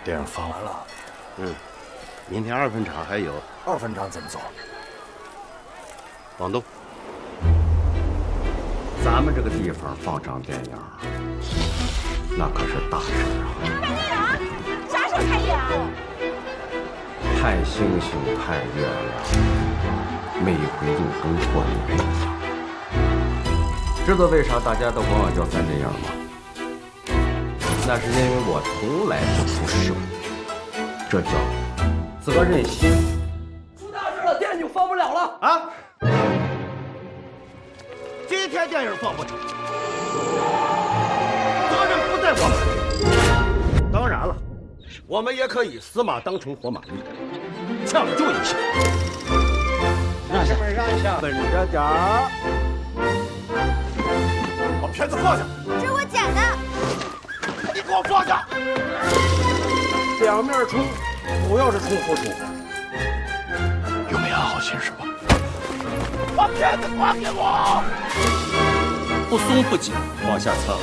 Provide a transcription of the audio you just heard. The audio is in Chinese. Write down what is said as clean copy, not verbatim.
电影放完了。明天2分场还有。2分场怎么走？往东。咱们这个地方放场电影，那可是大事啊！看电影？啥时候开业啊？看星星看月亮，每回就跟过年一样。知道为啥大家都管我叫三真样吗？那是因为我从来不出声，这叫责任心。出大事了，电影就放不了了啊！今天电影放不成，责任不在我们。当然了，我们也可以死马当成活马医，抢救一下。让下，让一下，稳着点儿。把片子放下！这是我剪的。你给我放下！两面冲，主要是冲突冲。有没安好心是吧？把片子还给我！不松不紧，往下擦。